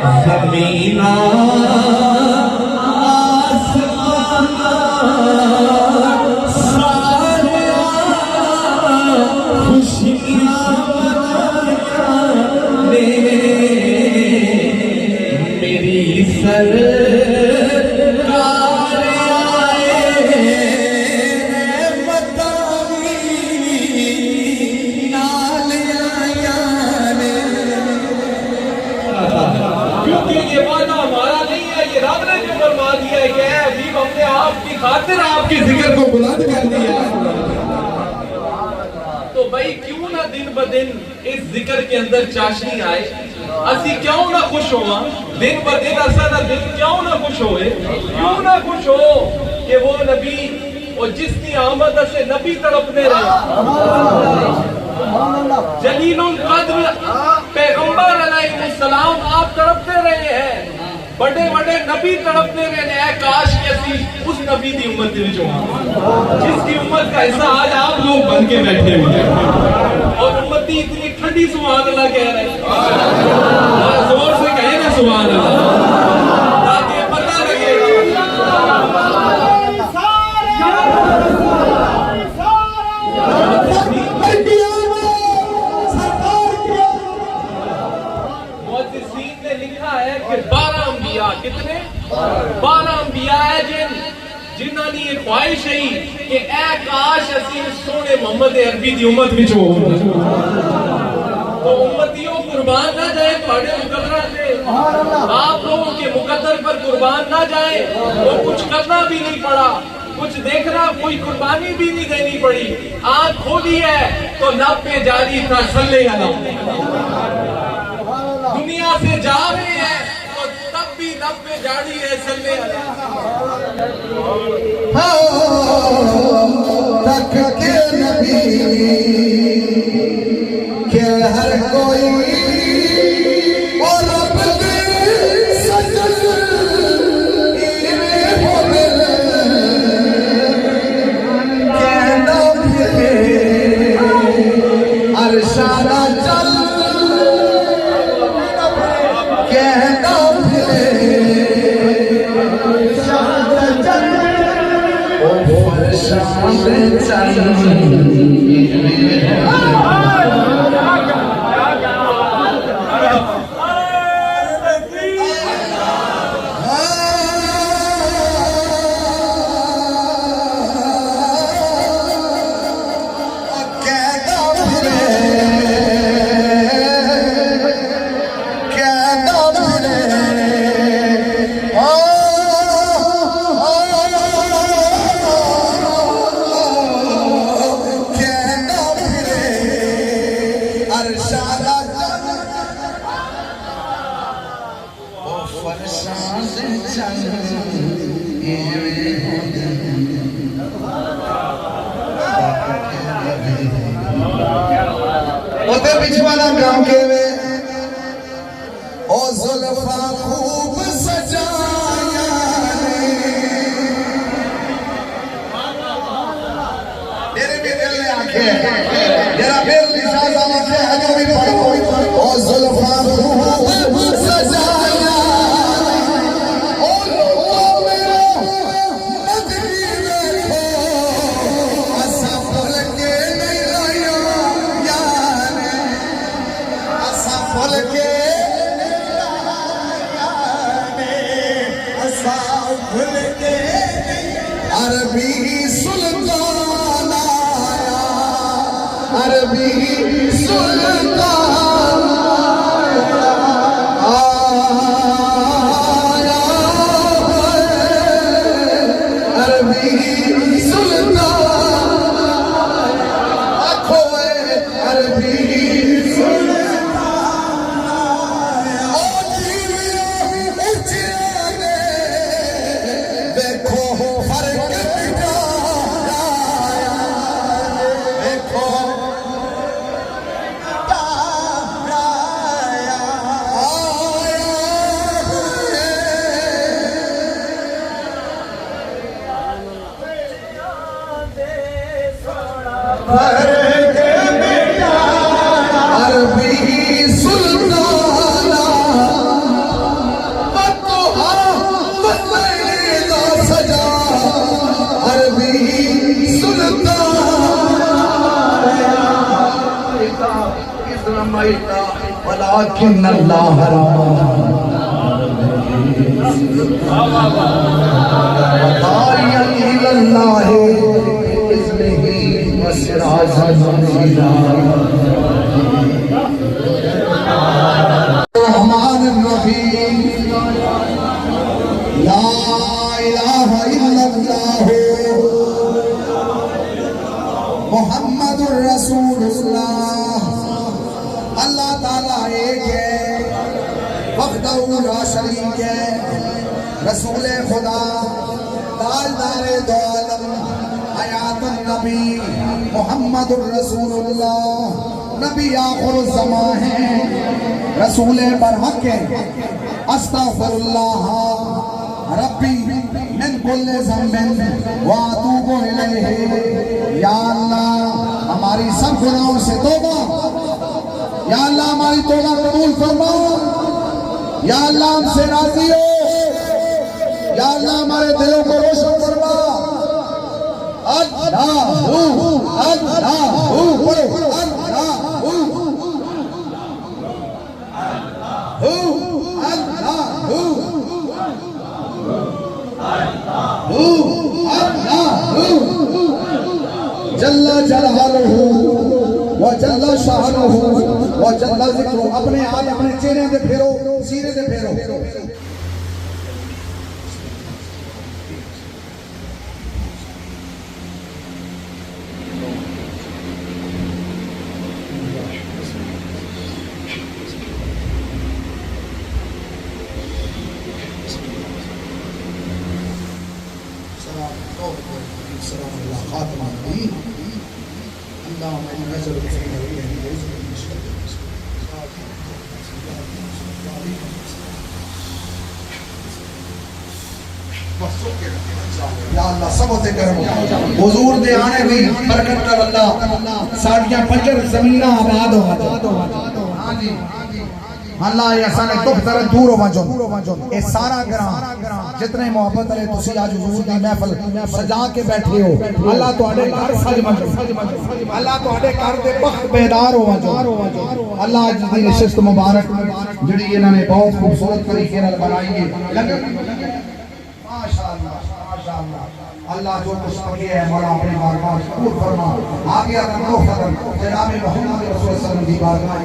ज़मीना आसमाना सारे खुशियाँ मनाया मेरी सरकार आए बतावी नाल आया ने। क्योंकि ये वादा हमारा नहीं है, ये रब ने जो फरमा दिया है कि ऐ हबीब हमने आपकी खातिर आपके जिक्र को बुलंद कर दिया। तो भाई क्यों ना दिन ब दिन इस जिक्र के अंदर चाशनी आए, असी क्यों ना खुश होवा दिन ब दिन, असा ना दिल क्यों ना खुश होए, क्यों ना खुश हो कि वो नबी और जिसकी आमद से नबी तड़पने रहे, जलीलुल कद्र पैगंबर अलैहिस्सलाम आप तड़पते रहे हैं, बड़े बड़े नबी तड़पते रहे हैं। काश कि असी उस नबी की उम्मत विच होवां जिसकी उम्मत का हिस्सा आज आप लोग बन के बैठे हुए हैं। और उम्मती इतनी ठंडी सुभान अल्लाह कह रहे हैं, जोर से कहे ना सुभान अल्लाह, ताकि पता लगे। मुहद्दिसीन ने लिखा है कि 12 अंबिया, कितने 12 अंबिया है जिन्हां दी ये ख्वाहिश है कि ऐ काश असी सोने मोहम्मद अरबी दी उम्मत विच हो। तो उम्मतियों कुर्बान ना जाए तुम्हारे मुकद्दर से, आप लोगों के मुकद्दर पर कुर्बान ना जाए। वो कुछ करना भी नहीं पड़ा, कुछ देखना, कोई कुर्बानी भी नहीं देनी पड़ी। आंख खोली है तो लब पे जारी था सल्ले अला, दुनिया से जा रहे हैं तो तब भी लब पे जारी है सल्ले अला। तक के नबी के हर कोई और रब दे सजद इने हो मिले कहना फिरे अरशाना चल कहना फिरे अरशाना चल ओ फरशान चल। पिछवाड़ा गांव के में ओ जुल्फा खूब सजाया मेरे भी दिल ने आंखें जरा फिर निशान आंखें हजू भी पढ़ो ओ जुल्फा खूब सजाया ओ लोगों मेरा नजरी देखो असा फूल के नहीं लाया यार, असा फूल के भूल के अरबी सुल्तान आया, अरबी सुल्तान आया, अरबी सुल्तान आखो अरबी वलाकिन अल्लाह मुहम्मदुर रसूलुल्लाह। अल्लाह ताला एक है, वहदहू ला शरीक है, रसूल खुदा, ताजदार दो आलम, हयातुन नबी मुहम्मदुर रसूलुल्लाह। नबी आखिरुज़ ज़मां है, रसूल बरहक है। अस्तग़फिरुल्लाह रब्बी मिन कुल्लि ज़ंबिन व अतूबु इलैहि। या अल्लाह हमारी सब गुनाहों से तौबा, या अल्लाह हमारी तौबा कबूल फरमा, या अल्लाह हमसे राजी हो, या अल्लाह हमारे दिलों को रोशन फरमा। अल्लाहू अल्लाहू बोलो अल्लाहू अल्लाहू अल्लाहू जल्ला जलालुहु व जल्ला शानुहु व जल्ला ज़िक्रुहु। अपने हाथ अपने चेहरे पे फेरो, सीने पे फेरो। या अल्लाह सब होते करो हुजूर दे आने दी बरकत कर अल्लाह साडियां पंजर ज़मीनां आबाद हो। हां जी अल्लाह ये सारे दुख दर्द दूर हो वजो ए सारा ग्राम जितने मोहब्बत वाले तुसी आज हुजूर दी महफिल सजा के बैठे हो, अल्लाह तुहाडे घर सज वजो, अल्लाह तुहाडे घर दे बख्त बेदार हो वजो। अल्लाह आज दी नशिस्त मुबारक जिहड़ी इन्होंने बहुत खूबसूरत तरीके नाल बनाई है। माशाअल्लाह माशाअल्लाह। अल्लाह जो कुछ किया है मौला अपनी बारगाह कबूल फरमा। आगे अगर नो खत्म जनाब मोहम्मद रसूल सल्लल्लाहु अलैहि वसल्लम की बारगाह